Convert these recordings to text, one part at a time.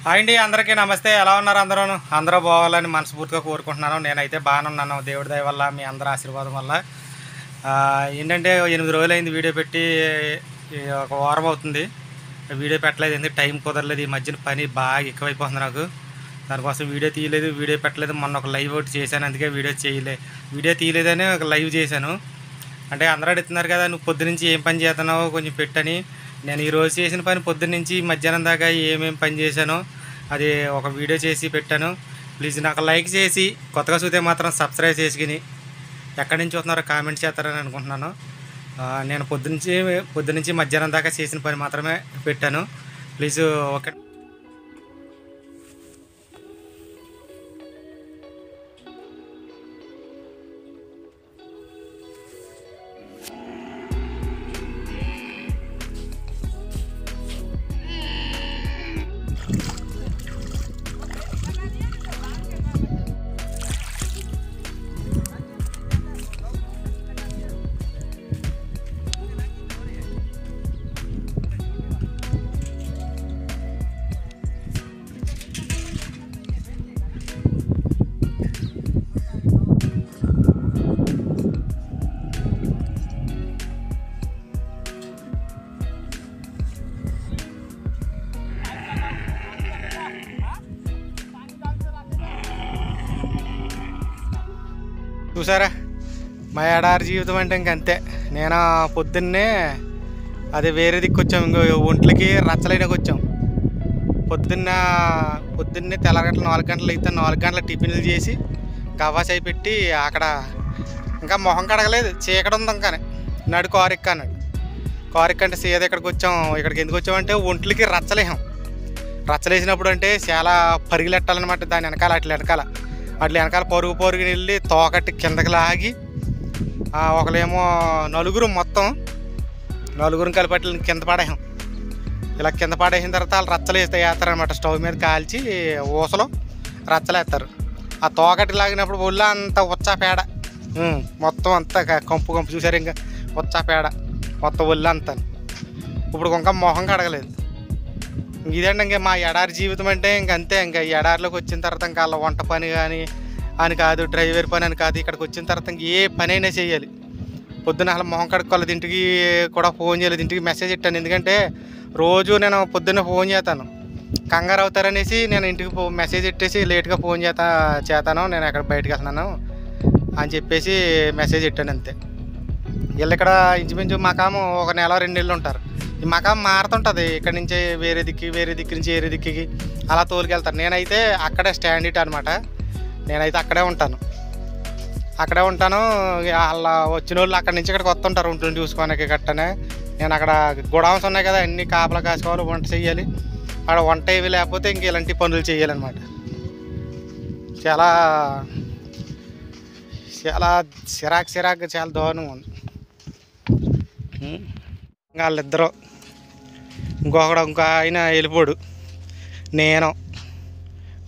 Hi అండి, అందరికీ నమస్తే. ఎలా ఉన్నారు? అందరూ బాగాలని మనస్ఫూర్తిగా కోరుకుంటున్నాను. నేనైతే బాగానే ఉన్నాను, దేవుడి దయ వల్ల, మీ అందరి ఆశీర్వాదం వల్ల. ఏంటంటే 8 రోజులైంది వీడియో పెట్టి, ఒక వారం అవుతుంది వీడియో పెట్టలేదు. ఎందుకు టైం కుదరలేదు. ఈ మధ్యన పని బాగా ఎక్కువైపోతుంది నాకు. దానికోసం వీడియో తీయలేదు, వీడియో పెట్టలేదు. మొన్న ఒక లైవ్ ఒకటి చేశాను, అందుకే వీడియో తీయలేదని ఒక లైవ్ చేశాను. అంటే అందరూ అడుగుతున్నారు కదా, నువ్వు పొద్దునుంచి ఏం పని చేస్తున్నావో కొంచెం పెట్టని. నేను ఈరోజు చేసిన పని పొద్దున్నుంచి మధ్యాహ్నం దాకా ఏమేమి పని చేశానో అది ఒక వీడియో చేసి పెట్టాను. ప్లీజ్ నాకు లైక్ చేసి, కొత్తగా చూస్తే మాత్రం సబ్స్క్రైబ్ చేసుకుని, ఎక్కడి నుంచి వస్తున్నారో కామెంట్ చేస్తారని అనుకుంటున్నాను. నేను పొద్దునుంచి మధ్యాహ్నం దాకా చేసిన పని మాత్రమే పెట్టాను. Please okay. చూసారా, మా ఎడారి జీవితం అంటే ఇంకంతే. నేను పొద్దున్నే అదే వేరే దిక్కు వచ్చాం, ఇంకో ఒంట్లకి రచ్చలైనకి వచ్చాం. పొద్దున్నే తెల్లగట్ల 4 గంటలు అయితే 4 గంటల టిఫిన్లు చేసి గవాసాయి పెట్టి అక్కడ ఇంకా మొహం కడగలేదు, చీకటి ఉంది. ఇంకానే నాడు కారెక్క అన్నాడు. కారెక్క అంటే సీద ఇక్కడికి వచ్చాం. ఇక్కడికి ఎందుకు వచ్చామంటే ఒంట్లకి రచ్చలేసినప్పుడు అంటే చాలా పరుగులెట్టాలన్నమాట. దాని వెనకాల అట్లా వెనకాల పరుగుని వెళ్ళి తోకట్టి కిందకి లాగి, ఒకలేమో నలుగురు కలిపి కింద పడేసాం. ఇలా కింద పడేసిన తర్వాత వాళ్ళు వేస్తారనమాట. స్టవ్ మీద కాల్చి ఊసలో రచ్చలేస్తారు. ఆ తోకట్టి లాగినప్పుడు ఒళ్ళు అంతా ఉచ్చాపేడ మొత్తం అంతా కంపు చూసారు. ఇంకా ఉచ్చాపేడ మొత్తం ఒళ్ళు అంతా. ఇప్పుడు ఇంకా మొహం కడగలేదు. ఇదండి ఇంకా మా ఎడారి జీవితం అంటే ఇంకంతే. ఇంకా ఈ ఎడారిలోకి వచ్చిన తర్వాత ఇంకా అలా వంట పని కానీ అని కాదు, డ్రైవర్ పని అని కాదు. ఇక్కడికి వచ్చిన తర్వాత ఇంక ఏ పని అయినా చేయాలి. పొద్దున్న అసలు మొహం కడుక్కోలేదు. ఇంటికి కూడా ఫోన్ చేయలేదు, ఇంటికి మెసేజ్ ఇట్టాను. ఎందుకంటే రోజు నేను పొద్దున్న ఫోన్ చేస్తాను, కంగారు అవుతారనేసి నేను ఇంటికి మెసేజ్ ఇట్టేసి లేట్గా ఫోన్ చేస్తాను, నేను ఎక్కడ బయటకు వెళ్తున్నాను అని చెప్పేసి మెసేజ్ ఇట్టాను అంతే. వీళ్ళు ఇక్కడ ఇంచుమించు మకాము 1 నెల 2 నెలలు ఉంటారు. ఈ మకాం మారుతుంటుంది. ఇక్కడి నుంచి వేరే దిక్కు నుంచి వేరే దిక్కుకి అలా తోలుకెళ్తారు. నేనైతే అక్కడే స్టాండ్ ఇట్ అనమాట. నేనైతే అక్కడే ఉంటాను. అలా వచ్చిన వాళ్ళు అక్కడి నుంచి ఇక్కడికి వస్తుంటారు ఒంట్లో చూసుకోడానికి గట్టనే. నేను అక్కడ గొడవన్స్ ఉన్నాయి కదా, అన్నీ కాపలా కాసుకోవాలి, వంట చేయాలి. అక్కడ వంట ఏవి లేకపోతే ఇంక ఇలాంటి పనులు చేయాలన్నమాట. చాలా చిరాకు చాలా దారుణంగా ఉంది. వాళ్ళిద్దరూ ఇంకో ఆయన వెళ్ళిపోడు, నేను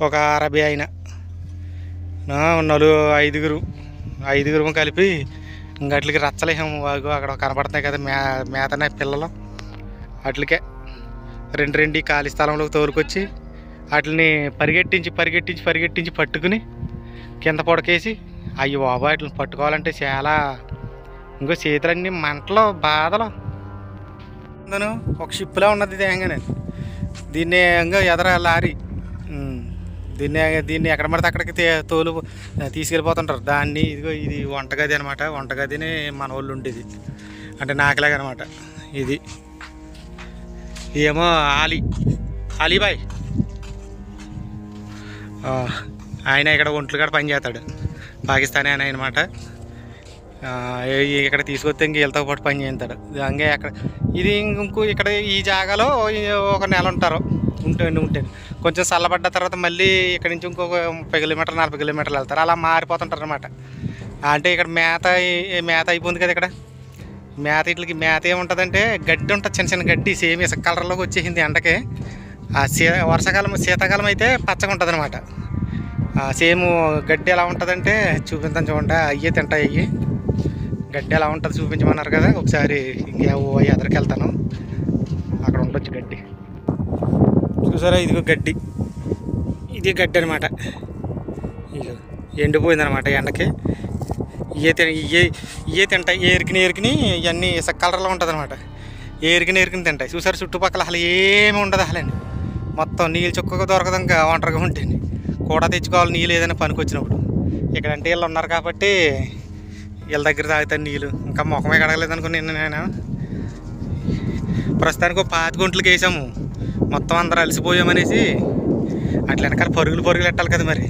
ఒక అరబీ ఆయన, ఐదుగురు కలిపి ఇంకట్లకి రచ్చలేసాము. అక్కడ కనపడుతున్నాయి కదా మేతనే పిల్లలు, అట్లకే రెండు ఖాళీ స్థలంలోకి తోలుకొచ్చి వాటిని పరిగెట్టించి పట్టుకుని కింద పొడకేసి, అయ్యో బాబా వాటిని పట్టుకోవాలంటే చాలా ఇంకో చేతులన్నీ మంటలు బాధలు. ఒక షిప్లా ఉన్నది దేహంగానే. దీన్ని ఇంకా ఎదర లారీ, దీన్ని ఎక్కడ పడితే అక్కడికి తీసుకెళ్ళిపోతుంటారు దాన్ని. ఇది వంటగది అనమాట. వంటగదిని మన వాళ్ళు ఉండేది అంటే నాకులాగనమాట. ఇది ఏమో అలీబాయ్ ఆయన ఇక్కడ ఒంట్లు కాడ పని చేస్తాడు, పాకిస్తానీ ఆయన అనమాట. ఇక్కడ తీసుకొస్తే ఇంక వీళ్ళతో పాటు పని చేస్తాడు. హంగే అక్కడ ఇది ఇక్కడ ఈ జాగాలో 1 నెల ఉంటారు. ఉంటే కొంచెం చల్లబడ్డ తర్వాత మళ్ళీ ఇక్కడ నుంచి ఇంకొక 30 కిలోమీటర్లు 40 కిలోమీటర్లు వెళ్తారు. అలా మారిపోతుంటారు అనమాట. అంటే ఇక్కడ మేత అయిపోయింది కదా. ఇక్కడ మేత ఏముంటుందంటే గడ్డి ఉంటుంది, చిన్న గడ్డి, సేమ్ ఇసుక కలర్లోకి వచ్చేసింది ఎండకి. శీతాకాలం అయితే పచ్చగా ఉంటుంది అనమాట. సేమ్ గడ్డి ఎలా ఉంటుందంటే చూపిస్తాను చూడండి. అయ్యే తింటాయి. గడ్డి ఎలా ఉంటుంది చూపించమన్నారు కదా, ఒకసారి ఎదరికి వెళ్తాను, అక్కడ ఉండొచ్చు గడ్డి. చూసారా, ఇదిగో గడ్డి. ఇది గడ్డి అనమాట. ఇక ఎండిపోయిందనమాట ఎండకి. ఇవే తింటాయి, ఏరికిని ఇవన్నీ ఇసుక కలర్లో ఉంటుంది అనమాట. ఏరికిని తింటాయి. చూసారు చుట్టుపక్కల అసలు ఏమి ఉండదు అసలండి. మొత్తం నీళ్ళు చుక్కగా దొరకదు, ఇంకా ఒంటరిగా ఉంటుంది. కూడా తెచ్చుకోవాలి నీళ్ళు ఏదైనా పనికి వచ్చినప్పుడు. ఇక్కడంటే వీళ్ళు ఉన్నారు కాబట్టి వీళ్ళ దగ్గర తాగుతాను నీళ్ళు. ఇంకా ముఖమే కడగలేదు అనుకుని నేను. ప్రస్తుతానికి 5 గుంటలకు వేసాము. మొత్తం అందరూ అలసిపోయామనేసి అట్లా వెనకాల పరుగులు పెట్టాలి కదా మరి.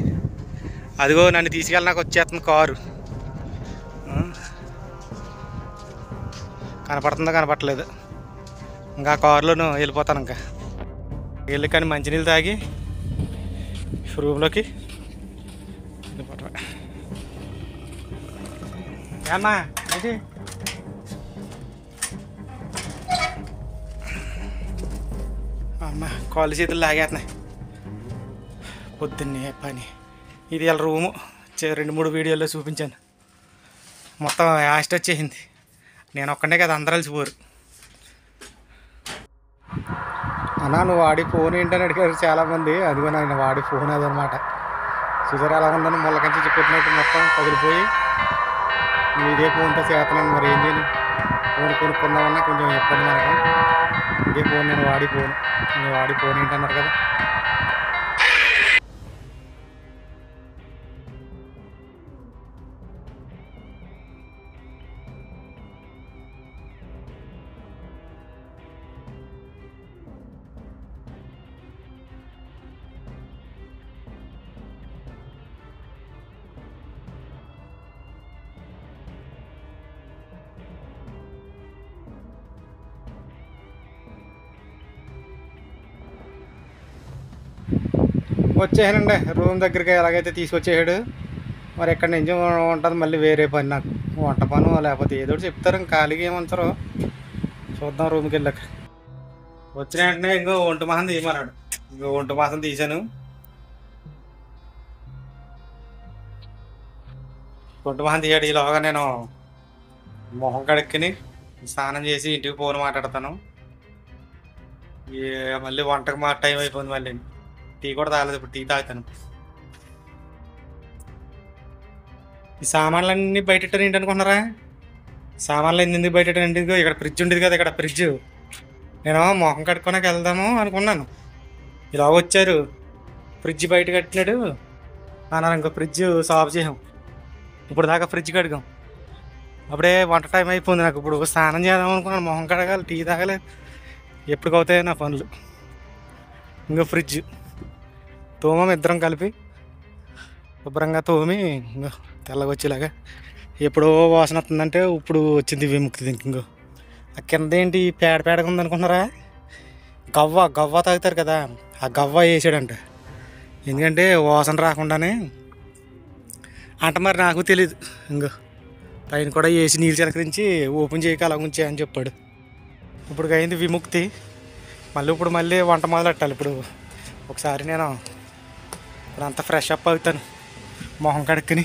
అదిగో నన్ను తీసుకెళ్ళి నాకు వచ్చేస్తుంది కారు. కనపడుతుందో కనపడలేదు. ఇంకా కారులోనూ వెళ్ళిపోతాను. ఇంకా వెళ్ళి కానీ మంచినీళ్ళు తాగి రూమ్లోకి వెళ్ళిపోవటం. ఏమ్మా ఏంటి అమ్మ కాళ్ళు చేతులు లాగేస్తున్నాయి పొద్దున్నే పని. ఇది ఇలా రూము 2-3 వీడియోల్లో చూపించాను. మొత్తం యాస్ట్ వచ్చేసింది. నేను ఒక్కడే కదా, అందరూ అలసిపోరు. అన్నా నువ్వు వాడి ఫోన్ ఏంటని అడిగారు చాలామంది. అదిగో నేను వాడి ఫోన్ అదనమాట. చూసారు ఎలా ఉందని మొల్లకంచి చెప్పినట్టు మొత్తం పగిలిపోయి ఇదే ఫోన్తో చేస్తున్నాను. మరి ఏం చేయను, ఫోన్ కొనుక్కుందామన్నా కొంచెం ఇబ్బంది మనకు. ఇదే ఫోన్, నేను వాడి ఫోన్ ఏంటన్నారు కదా. వచ్చేసానండి రూమ్ దగ్గరికి. ఎలాగైతే తీసుకొచ్చేసాడు. మరి ఎక్కడి నుంచి ఉంటుంది మళ్ళీ వేరే పని నాకు, వంట పను లేకపోతే ఏదో చెప్తారు. ఇంకా ఖాళీగా ఏమంటారో చూద్దాం. రూమ్కి వెళ్ళాక వచ్చిన వెంటనే ఇంకో ఒంటి మాసం తీయమన్నాడు. ఇంకో ఒంటి మాసం తీసాను. ఒంటి మాసం తీయాడు. ఈలోగా నేను మొహం కడుక్కుని స్నానం చేసి ఇంటికి ఫోన్ మాట్లాడతాను. మళ్ళీ వంటకు మా టైం అయిపోయింది. మళ్ళీ టీ కూడా తాగలేదు, ఇప్పుడు టీ తాగుతాను. ఈ సామాన్లన్నీ బయటెట్టాను ఏంటి అనుకున్నారా? సామాన్లు ఎందుకు బయటెట్టానండి? ఇక్కడ ఫ్రిడ్జ్ ఉండేది కదా, ఇక్కడ ఫ్రిడ్జ్ నేను మొహం కట్టుకోడానికి వెళ్దాము అనుకున్నాను. ఇలా వచ్చారు, ఫ్రిడ్జ్ బయట కట్టినాడు అన్నారు. ఇంకో ఫ్రిడ్జ్ సాఫ్ చేసాం. ఇప్పుడు దాకా ఫ్రిడ్జ్ కడిగాం. అప్పుడే వంట టైం అయిపోయింది నాకు. ఇప్పుడు స్నానం చేద్దాం అనుకున్నాను, మొహం కడగాలి, టీ తాగలేదు. ఎప్పటికవుతాయి నా పనులు. ఇంకో ఫ్రిడ్జ్ తోమం ఇద్దరం కలిపి శుభ్రంగా తోమి ఇంకో తెల్లగా వచ్చేలాగా. ఎప్పుడో వాసన వస్తుందంటే ఇప్పుడు వచ్చింది విముక్తి. ఇంకో ఆ కింద ఏంటి పేడగా ఉందనుకుంటున్నారా? గవ్వ తాగుతారు కదా, ఆ గవ్వ వేసాడంట. ఎందుకంటే వాసన రాకుండానే అంట. మరి నాకు తెలీదు. ఇంకో పైన కూడా వేసి నీళ్ళు చిలకరించి ఓపెన్ చేయక అలా ఉంచే అని చెప్పాడు. ఇప్పుడు అయింది విముక్తి. మళ్ళీ వంట మొదలెట్టాలి. ఇప్పుడు ఒకసారి నేను ఇప్పుడంతా ఫ్రెష్ అప్ అవుతాను, మొహం కడుక్కుని.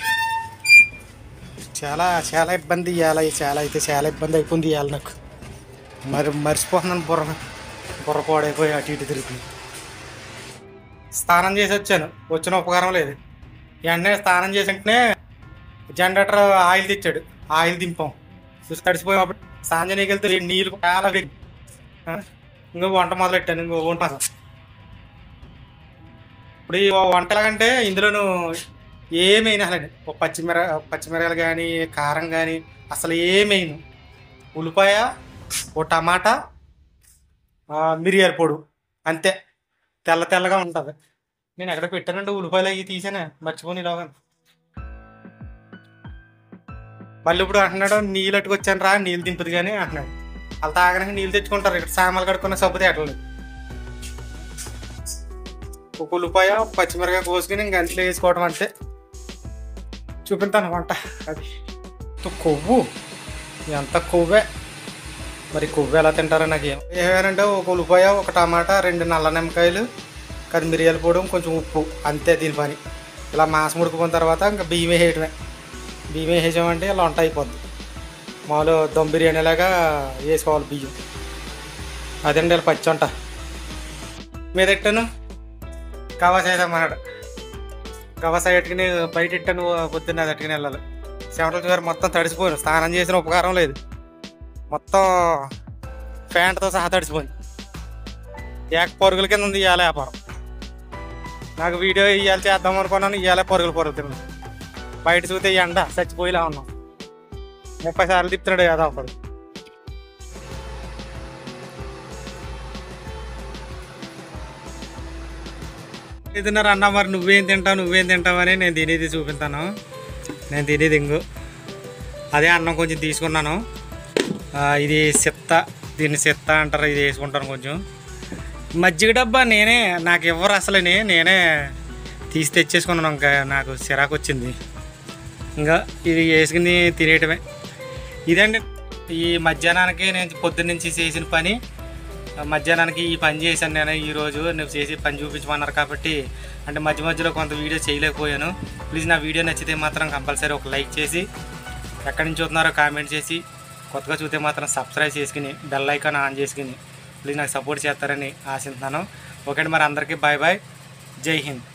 చాలా ఇబ్బంది ఇవ్వాలి. చాలా ఇబ్బంది అయిపోయింది ఇవ్వాలి నాకు. మర్చిపోతున్నాను. బుర్ర పాడైపోయి అటు ఇటు తిరుగుతుంది. స్నానం చేసి వచ్చాను, వచ్చిన ఉపకారం లేదు. వెంటనే స్నానం చేసి వెంటనే జనరేటర్ ఆయిల్ తెచ్చాడు. ఆయిల్ దింపాం. చూసి తడిసిపోయినప్పుడు స్నానం చేయడానికి వెళ్తే నీళ్ళు చాలా ఇంకో వంట మొదలెట్టాను. ఇంకో వంట ఇప్పుడు ఈ వంట ఎలాగంటే ఇందులోనూ ఏమైనా అసలు ఒక పచ్చిమిరకాయలు కానీ కారం కానీ అసలు ఏమైనా, ఉల్లిపాయ, ఓ టమాటా, మిరియాల పొడి అంతే. తెల్లగా ఉంటుంది. నేను ఎక్కడ పెట్టానంటే ఉల్లిపాయలు అవి తీసాను, మర్చిపోని ఇలాగా. మళ్ళీ ఇప్పుడు అంటున్నాడు నీళ్ళు అట్టుకొచ్చాను రా, నీళ్ళు దింపుది కానీ అంటున్నాడు. వాళ్ళు తాగడానికి నీళ్ళు తెచ్చుకుంటారు. ఇక్కడ సామాన్లు కడుక్కున్న సబ్బు తేటలేదు. ఒక ఉల్లిపాయ, పచ్చిమిరకాయ కోసుకుని ఇంక అంట్లో వేసుకోవడం అంతే. చూపిస్తాను వంట. అది కొవ్వు, ఎంత కొవ్వే. మరి కొవ్వు ఎలా తింటారో నాకు ఏమేనంటే ఒక ఉల్లిపాయ, ఒక టమాటా, 2 నల్ల నిమ్మకాయలు, అది మిరియాల పొడి, కొంచెం ఉప్పు, అంతే దీని పని. ఇలా మాంసం ఉడికిపోయిన తర్వాత ఇంకా బియ్యం వేసేయటమే. బియ్యం వేసేసామంటే ఇలా వంట అయిపోద్ది. మామూలు దమ్ బిర్యానీలాగా వేసుకోవాలి బియ్యం. అదండి ఇలా పచ్చి వంట మీద పెట్టాను. కావా చేసామన్నాడు. గవస ఎట్టుకుని బయట ఇట్టాను పొద్దున్న అది ఎట్టుకుని వెళ్ళాలి. చెమటలు గారు మొత్తం తడిసిపోయాను. స్నానం చేసిన ఉపకారం లేదు, మొత్తం ప్యాంట్తో సహా తడిసిపోయింది. పరుగుల కింద ఉంది ఇవాళ వ్యాపారం. నాకు వీడియో ఇవాళ చేద్దాం అనుకున్నాను, ఇవాళ పరుగులు తిన్నాను. బయట చూస్తే ఎండ చచ్చిపోయేలా ఉన్నాం. 30 సార్లు తిప్పుతున్నాడు కదా ఒకడు. తిన్నారు అన్న, మరి నువ్వేం తింటావు అని నేను తినేది చూపిస్తాను. నేను తినేది ఇంగు అదే అన్నం కొంచెం తీసుకున్నాను. ఇది దీన్ని చెత్త అంటారు, ఇది వేసుకుంటాను. కొంచెం మజ్జిగ డబ్బా నాకు ఇవ్వరు అసలు, నేనే తీసి తెచ్చేసుకున్నాను. ఇంకా నాకు చిరాకు వచ్చింది, ఇంకా ఇది వేసుకుని తినేయటమే. ఇదండి ఈ మధ్యాహ్నానికి నేను పొద్దున్నుంచి చేసిన పని. మధ్యాహ్నానికి ఈ పని చేశాను నేను ఈరోజు. నువ్వు చేసి పని చూపించమన్నారు కాబట్టి, అంటే మధ్య మధ్యలో కొంత వీడియో చేయలేకపోయాను. ప్లీజ్ నా వీడియో నచ్చితే మాత్రం కంపల్సరీ ఒక లైక్ చేసి, ఎక్కడి నుంచి చూస్తున్నారో కామెంట్ చేసి, కొత్తగా చూస్తే మాత్రం సబ్స్క్రైబ్ చేసుకుని బెల్ ఐకాన్ ఆన్ చేసుకుని ప్లీజ్ నాకు సపోర్ట్ చేస్తారని ఆశిస్తున్నాను. ఓకే అండి, మరి అందరికీ బాయ్ బాయ్, జై హింద్.